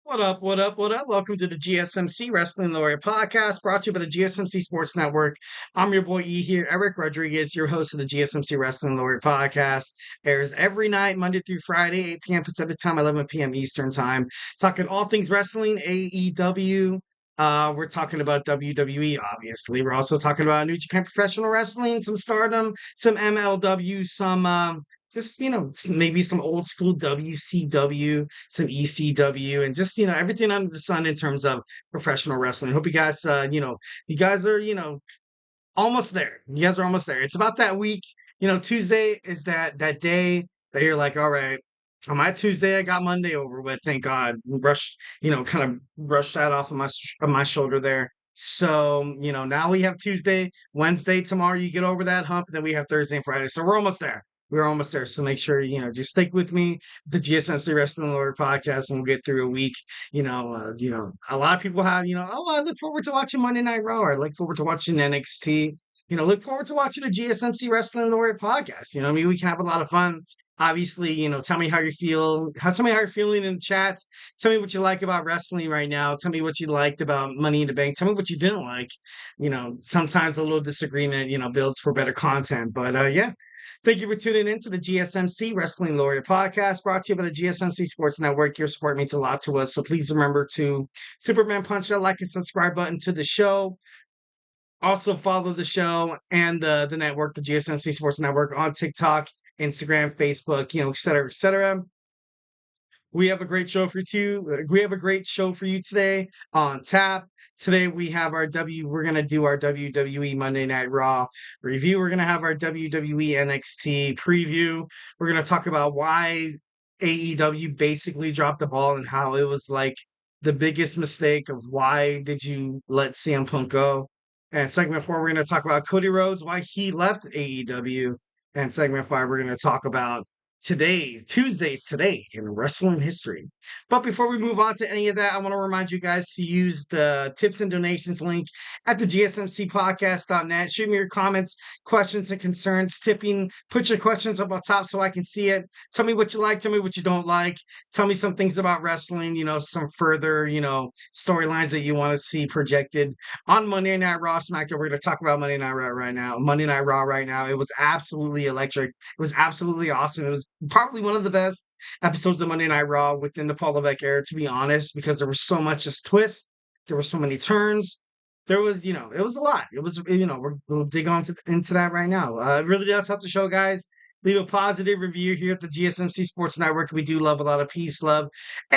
What up? What up? What up? Welcome to the GSMC Wrestling Laureate podcast brought to you by the GSMC Sports Network. I'm your boy E here, Eric Rodriguez, your host of the GSMC Wrestling Laureate podcast. Airs every night, Monday through Friday, 8 p.m. Pacific time, 11 p.m. Eastern time. Talking all things wrestling, AEW. We're talking about WWE, obviously. We're also talking about New Japan Professional Wrestling, some Stardom, some MLW, some just maybe some old school WCW, some ECW, and just everything under the sun in terms of professional wrestling. Hope you guys you guys are almost there. You guys are almost there. It's about that week. Tuesday is that day that you're like, all right, on my Tuesday, I got Monday over with. Thank God. Kind of brush that off of my shoulder there. So, now we have Tuesday, Wednesday, tomorrow you get over that hump, then we have Thursday and Friday. So we're almost there. We're almost there. So make sure, just stick with me, the GSMC Wrestling Lord podcast, and we'll get through a week. A lot of people have, oh, I look forward to watching Monday Night Raw, or I look forward to watching NXT. Look forward to watching the GSMC Wrestling Laureate podcast. We can have a lot of fun. Obviously, tell me how you feel. Tell me how you're feeling in the chat. Tell me what you like about wrestling right now. Tell me what you liked about Money in the Bank. Tell me what you didn't like. Sometimes a little disagreement, builds for better content. But yeah, thank you for tuning in to the GSMC Wrestling Laureate podcast brought to you by the GSMC Sports Network. Your support means a lot to us. So please remember to Superman punch that like and subscribe button to the show. Also follow the show and the network, the GSMC Sports Network, on TikTok, Instagram, Facebook, et cetera, et cetera. We have a great show for you. We have a great show for you today on tap. Today we're gonna do our WWE Monday Night Raw review. We're gonna have our WWE NXT preview. We're gonna talk about why AEW basically dropped the ball and how it was like the biggest mistake of why did you let CM Punk go. And segment 4, we're gonna talk about Cody Rhodes, why he left AEW. And segment 5, we're gonna talk about Tuesdays today in wrestling history. But before we move on to any of that, I want to remind you guys to use the tips and donations link at the gsmcpodcast.net. Shoot me your comments, questions, and concerns. Tipping, put your questions up on top so I can see it. Tell me what you like, tell me what you don't like. Tell me some things about wrestling, some further, storylines that you want to see projected on Monday Night Raw, SmackDown. We're going to talk about Monday Night Raw right now. Monday Night Raw right now. It was absolutely electric. It was absolutely awesome. It was probably one of the best episodes of Monday Night Raw within the Paul Levesque era, to be honest, because there was so much just twist. There were so many turns. There was, it was a lot. It was, we'll dig into that right now. It really does help the show, guys. Leave a positive review here at the GSMC Sports Network. We do love a lot of peace, love,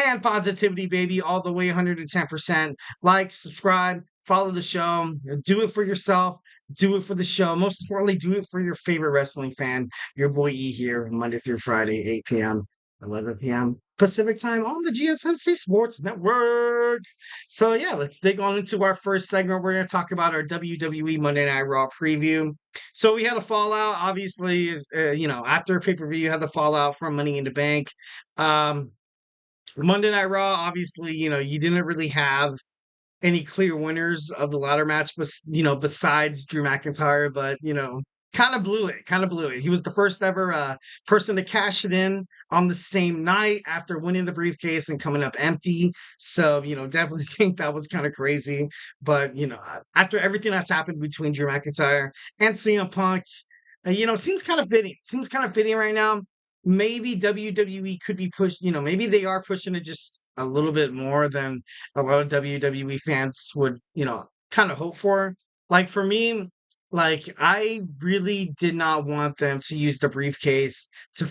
and positivity, baby, all the way 110%. Like, subscribe, follow the show. Do it for yourself. Do it for the show. Most importantly, do it for your favorite wrestling fan. Your boy E here, Monday through Friday, 8 p.m., 11 p.m. Pacific time on the GSMC Sports Network. So yeah, let's dig on into our first segment. We're going to talk about our WWE Monday Night Raw preview. So we had a fallout, obviously, after pay-per-view, you had the fallout from Money in the Bank. Monday Night Raw, obviously, you didn't really have any clear winners of the ladder match, but besides Drew McIntyre, but kind of blew it. He was the first ever person to cash it in on the same night after winning the briefcase and coming up empty. So, definitely think that was kind of crazy. But, after everything that's happened between Drew McIntyre and CM Punk, seems kind of fitting. Seems kind of fitting right now. Maybe WWE could be pushed, maybe they are pushing it just a little bit more than a lot of WWE fans would, kind of hope for. Like for me, like I really did not want them to use the briefcase to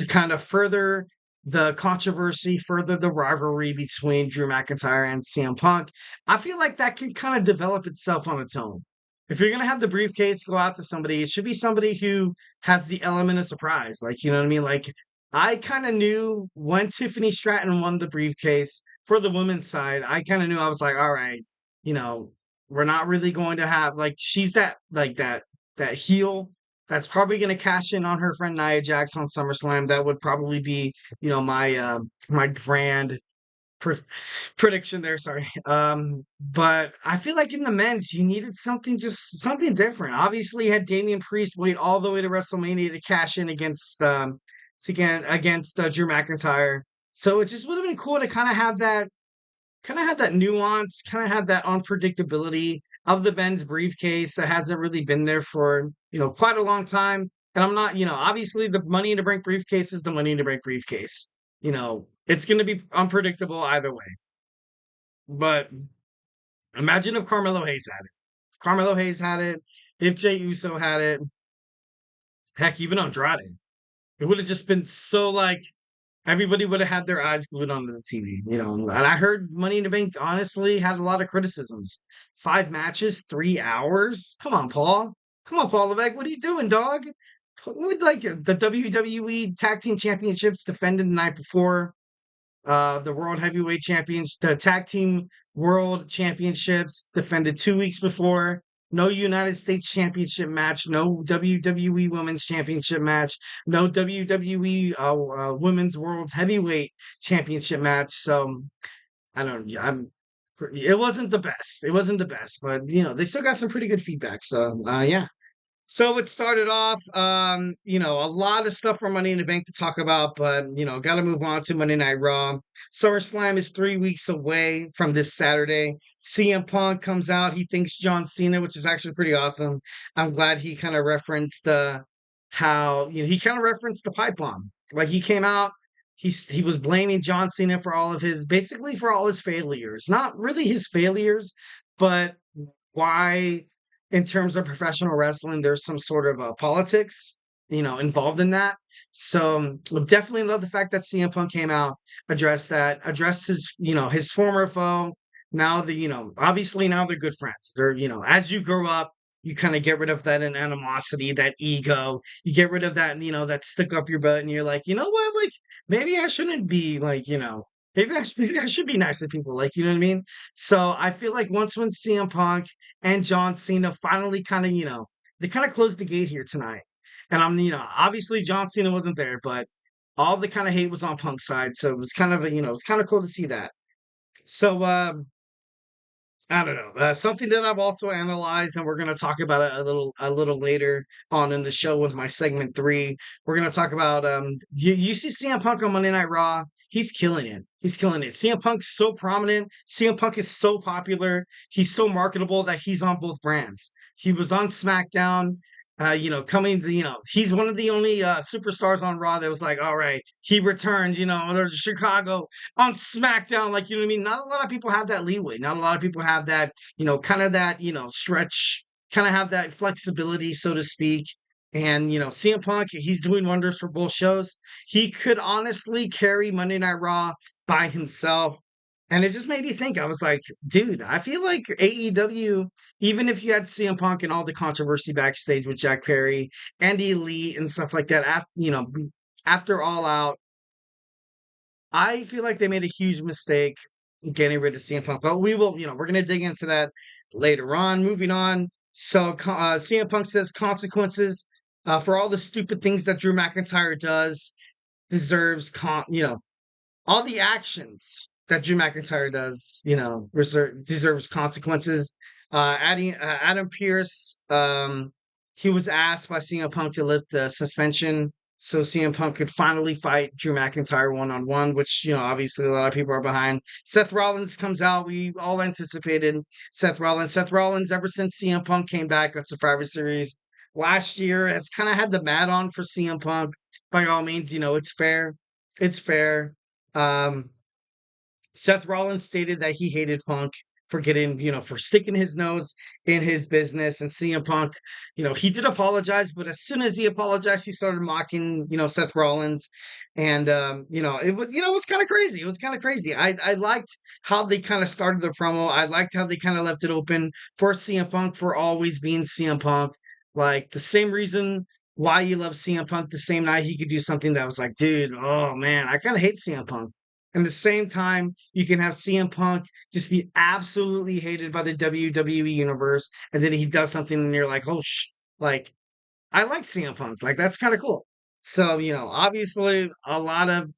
kind of further the controversy, further the rivalry between Drew McIntyre and CM Punk. I feel like that can kind of develop itself on its own. If you're gonna have the briefcase go out to somebody, it should be somebody who has the element of surprise. Like, you know what I mean? Like, I kind of knew when Tiffany Stratton won the briefcase for the women's side, I kind of knew I was like, all right, you know, we're not really going to have like she's that heel that's probably going to cash in on her friend Nia Jax on SummerSlam. That would probably be, my grand pre- prediction there. Sorry. But I feel like in the men's, you needed something different. Obviously, you had Damian Priest wait all the way to WrestleMania to cash in against Drew McIntyre. So it just would have been cool to kind of have that nuance, kind of have that unpredictability of the Ben's briefcase that hasn't really been there for, quite a long time. And I'm not, obviously the Money in the Bank briefcase is the Money in the Bank briefcase. It's going to be unpredictable either way. But imagine if Carmelo Hayes had it. If Carmelo Hayes had it, if Jey Uso had it, heck, even Andrade. It would have just been so like everybody would have had their eyes glued onto the TV. And I heard Money in the Bank honestly had a lot of criticisms. 5 matches, 3 hours. Come on, Paul. Come on, Paul Levesque. What are you doing, dog? Would like the WWE Tag Team Championships defended the night before. The World Heavyweight Champions, the Tag Team World Championships defended 2 weeks before. No United States Championship match, no WWE Women's Championship match, no WWE Women's World Heavyweight Championship match. So I don't. It wasn't the best. It wasn't the best, but they still got some pretty good feedback. So yeah. So it started off, a lot of stuff for Money in the Bank to talk about, but got to move on to Monday Night Raw. SummerSlam is 3 weeks away from this Saturday. CM Punk comes out. He thanks John Cena, which is actually pretty awesome. I'm glad he kind of referenced how he kind of referenced the pipe bomb. Like he came out, he was blaming John Cena for basically for all his failures. Not really his failures, but why in terms of professional wrestling, there's some sort of politics, involved in that. So definitely love the fact that CM Punk came out, addressed his former foe. Now obviously now they're good friends. They're, as you grow up, you kind of get rid of that animosity, that ego. You get rid of that, that stick up your butt, and you're like, you know what, like maybe I shouldn't be like, maybe I should be nice to people, like you know what I mean. So I feel like once when CM Punk and John Cena finally they kind of closed the gate here tonight. And obviously John Cena wasn't there, but all the kind of hate was on Punk's side. So it was kind of, it's kind of cool to see that. So, I don't know. Something that I've also analyzed, and we're going to talk about it a little later on in the show with my segment 3. We're going to talk about you see CM Punk on Monday Night Raw. He's killing it. He's killing it. CM Punk's so prominent. CM Punk is so popular. He's so marketable that he's on both brands. He was on SmackDown. He's one of the only superstars on Raw that was like, all right, he returned, to Chicago on SmackDown, like, you know what I mean? Not a lot of people have that leeway. Not a lot of people have that, kind of that, stretch, kind of have that flexibility, so to speak. And, CM Punk, he's doing wonders for both shows. He could honestly carry Monday Night Raw by himself. And it just made me think, I was like, dude, I feel like AEW, even if you had CM Punk and all the controversy backstage with Jack Perry and the Elite and stuff like that, after All Out, I feel like they made a huge mistake getting rid of CM Punk, but we will, we're going to dig into that later on. Moving on. So CM Punk says consequences for all the stupid things that Drew McIntyre does deserves, all the actions that Drew McIntyre does, deserves consequences. Adam Pearce, he was asked by CM Punk to lift the suspension so CM Punk could finally fight Drew McIntyre one-on-one, which, obviously a lot of people are behind. Seth Rollins comes out. We all anticipated Seth Rollins. Seth Rollins, ever since CM Punk came back at Survivor Series last year, has kind of had the mat on for CM Punk. By all means, it's fair. It's fair. Seth Rollins stated that he hated Punk for for sticking his nose in his business. And CM Punk, he did apologize, but as soon as he apologized, he started mocking, Seth Rollins. And, it was kind of crazy. It was kind of crazy. I liked how they kind of started the promo. I liked how they kind of left it open for CM Punk for always being CM Punk. Like the same reason why you love CM Punk, the same night he could do something that was like, dude, oh man, I kind of hate CM Punk. And the same time, you can have CM Punk just be absolutely hated by the WWE universe, and then he does something, and you're like, oh, like, I like CM Punk. Like, that's kind of cool. So, obviously, a lot of,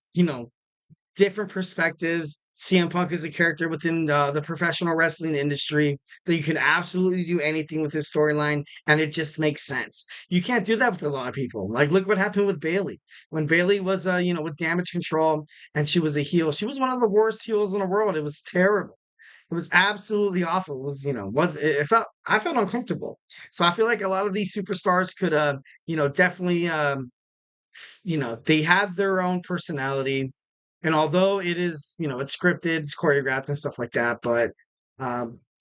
different perspectives. CM Punk is a character within the professional wrestling industry that you can absolutely do anything with his storyline, and it just makes sense. You can't do that with a lot of people. Like, look what happened with Bayley when Bayley was, with Damage Control, and she was a heel. She was one of the worst heels in the world. It was terrible. It was absolutely awful. It was, it felt I felt uncomfortable. So I feel like a lot of these superstars could, definitely, they have their own personality. And although it is, it's scripted, it's choreographed and stuff like that, but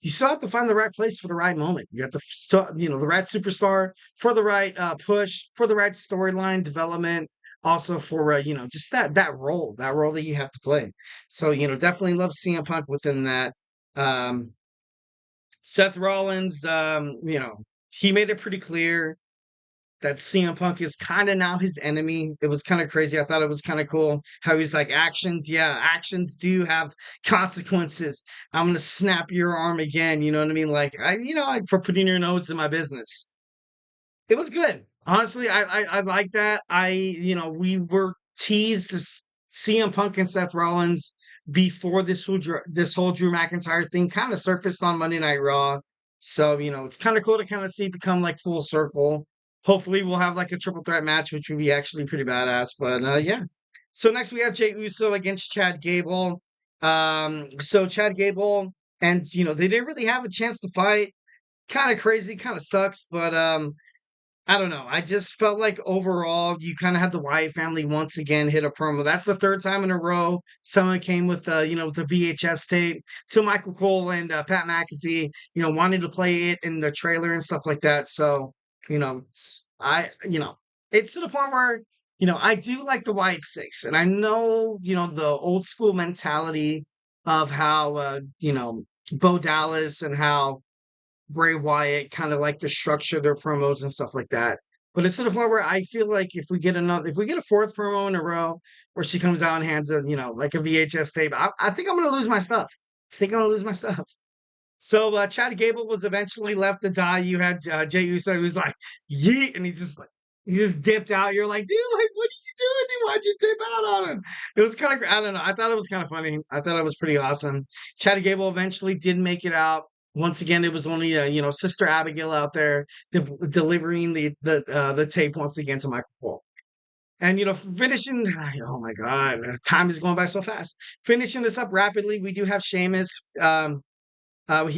you still have to find the right place for the right moment. You have to, still, the right superstar for the right push, for the right storyline development, also for, just that role that you have to play. So, definitely love CM Punk within that. Um, Seth Rollins, he made it pretty clear that CM Punk is kind of now his enemy. It was kind of crazy. I thought it was kind of cool how he's like, actions do have consequences. I'm gonna snap your arm again. You know what I mean? Like, for putting your nose in my business. It was good. Honestly, I like that. We were teased to CM Punk and Seth Rollins before this whole Drew McIntyre thing kind of surfaced on Monday Night Raw. So, it's kind of cool to kind of see it become like full circle. Hopefully we'll have like a triple threat match, which would be actually pretty badass. But yeah. So next we have Jey Uso against Chad Gable. So Chad Gable and they didn't really have a chance to fight. Kind of crazy, kind of sucks, but I don't know. I just felt like overall, you kind of had the Wyatt family once again hit a promo. That's the third time in a row someone came with, with the VHS tape to Michael Cole and Pat McAfee, wanting to play it in the trailer and stuff like that. So, it's to the point where, I do like the Wyatt Six, and I know, the old school mentality of how, Bo Dallas and how Bray Wyatt kind of like to structure their promos and stuff like that. But it's to the point where I feel like if we get a fourth promo in a row where she comes out and hands a, like a VHS tape, I think I'm gonna lose my stuff. I think I'm gonna lose my stuff. So Chad Gable was eventually left to die. You had Jey Uso who's like, yeet, and he just dipped out. You're like, dude, like, what are you doing? Dude? Why'd you dip out on him? It was kind of, I don't know. I thought it was kind of funny. I thought it was pretty awesome. Chad Gable eventually did make it out. Once again, it was only Sister Abigail out there delivering the tape once again to Michael Cole. And finishing, oh my God, time is going by so fast. Finishing this up rapidly, we do have Sheamus. He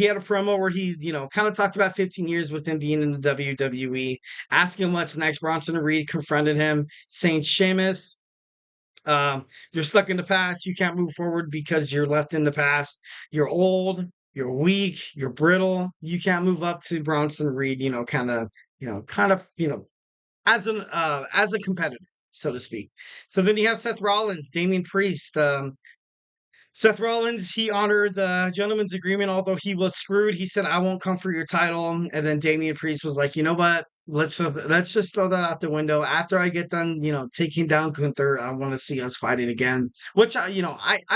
had a promo where he, kind of talked about 15 years with him being in the WWE, asking him what's next. Bronson Reed confronted him, saying, Sheamus, you're stuck in the past. You can't move forward because you're left in the past. You're old, you're weak, you're brittle. You can't move up to Bronson Reed, as a competitor, so to speak. So then you have Seth Rollins, Damian Priest, Seth Rollins, he honored the gentleman's agreement, although he was screwed. He said, I won't come for your title. And then Damian Priest was like, you know what? Let's just throw that out the window. After I get done, taking down Gunther, I want to see us fighting again. Which I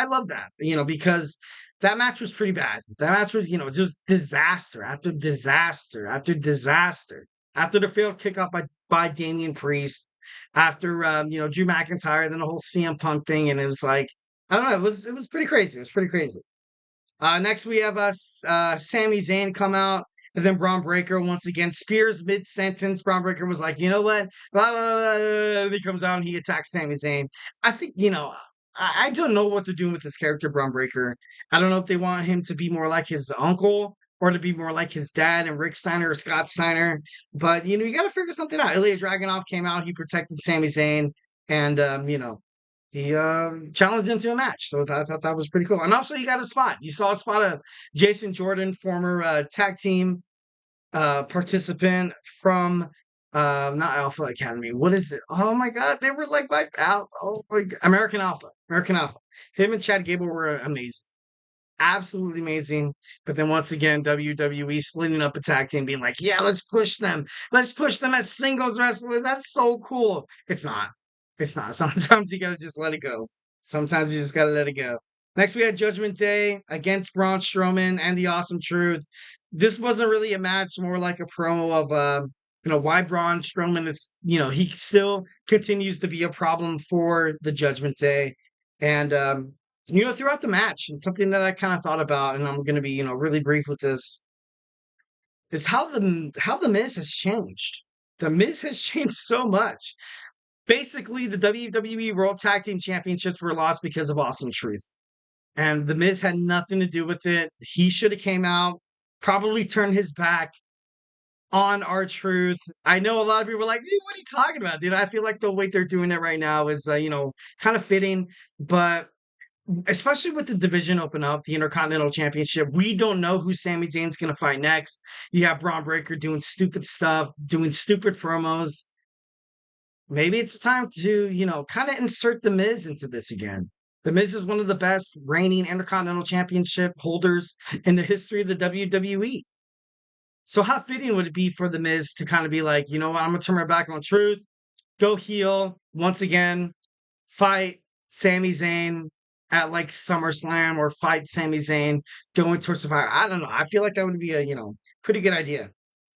love that, because that match was pretty bad. That match was, just disaster after disaster after disaster. After the failed kickoff by Damian Priest, after Drew McIntyre, then the whole CM Punk thing, and it was like, I don't know. It was pretty crazy. It was pretty crazy. Next we have Sami Zayn come out, and then Bron Breakker once again spears mid sentence. Bron Breakker was like, you know what? Blah, blah, blah, blah. And he comes out and he attacks Sami Zayn. I think I don't know what they're doing with this character, Bron Breakker. I don't know if they want him to be more like his uncle or to be more like his dad and Rick Steiner or Scott Steiner. But you got to figure something out. Ilja Dragunov came out. He protected Sami Zayn, and he challenged him to a match. So I thought that was pretty cool. And also, you got a spot. You saw a spot of Jason Jordan, former tag team participant from not Alpha Academy. What is it? Oh my God, they were like Alpha. Oh my God. American Alpha. American Alpha. Him and Chad Gable were amazing. Absolutely amazing. But then once again, WWE splitting up a tag team, being like, yeah, let's push them. Let's push them as singles wrestlers. That's so cool. It's not. It's not. Sometimes you gotta just let it go. Sometimes you just gotta let it go. Next, we had Judgment Day against Braun Strowman and the Awesome Truth. This wasn't really a match, more like a promo of why Braun Strowman is, he still continues to be a problem for the Judgment Day. And throughout the match, and something that I kind of thought about, and I'm going to be, really brief with this, is how the Miz has changed. The Miz has changed so much. Basically, the WWE World Tag Team Championships were lost because of Awesome Truth, and the Miz had nothing to do with it. He should have came out, probably turned his back on R-Truth. I know a lot of people are like, "Dude, what are you talking about, dude?" I feel like the way they're doing it right now is, kind of fitting, but especially with the division open up, the Intercontinental Championship, we don't know who Sami Zayn's going to fight next. You have Bron Breakker doing stupid stuff, doing stupid promos. Maybe it's time to, kind of insert The Miz into this again. The Miz is one of the best reigning Intercontinental Championship holders in the history of the WWE. So how fitting would it be for The Miz to kind of be like, you know what, I'm going to turn my back on Truth, go heel once again, fight Sami Zayn at like SummerSlam, or fight Sami Zayn going towards Survivor. I don't know. I feel like that would be a, pretty good idea.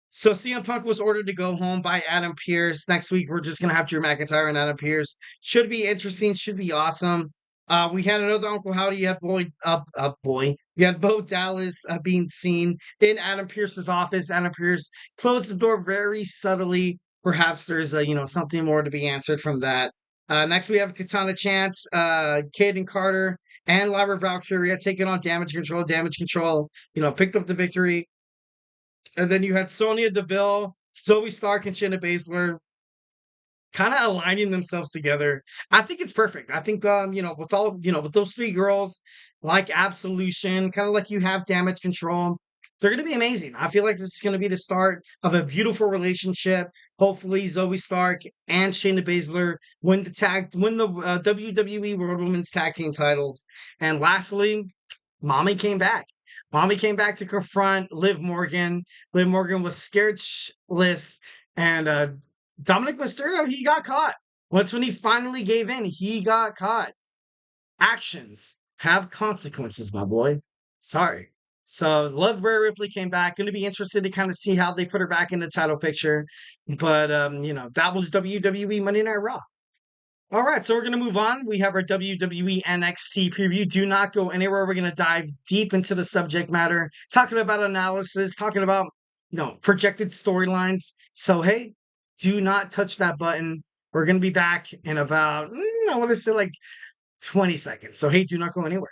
So CM Punk was ordered to go home by Adam Pearce. Next week, we're just going to have Drew McIntyre and Adam Pearce. Should be interesting. Should be awesome. We had another Uncle Howdy. You had boy. You had Bo Dallas being seen in Adam Pearce's office. Adam Pearce closed the door very subtly. Perhaps there's something more to be answered from that. Next, we have Katana Chance, Kid Carter, and Lyra Valkyria taking on Damage Control. Damage Control, picked up the victory. And then you had Sonya Deville, Zoe Stark, and Shayna Baszler kind of aligning themselves together. I think it's perfect. I think, with all, with those three girls, like Absolution, kind of like you have Damage Control, they're going to be amazing. I feel like this is going to be the start of a beautiful relationship. Hopefully, Zoe Stark and Shayna Baszler win the WWE World Women's Tag Team titles. And lastly, Mommy came back. Mommy came back to confront Liv Morgan. Liv Morgan was scared shitless, and Dominik Mysterio, he got caught. Once when he finally gave in, he got caught. Actions have consequences, my boy. Sorry. So Love Rhea Ripley came back. Going to be interested to kind of see how they put her back in the title picture. But that was WWE Monday Night Raw. All right, so we're going to move on. We have our WWE NXT preview. Do not go anywhere. We're going to dive deep into the subject matter, talking about analysis, talking about, projected storylines. So, hey, do not touch that button. We're going to be back in about, I want to say like 20 seconds. So, hey, do not go anywhere.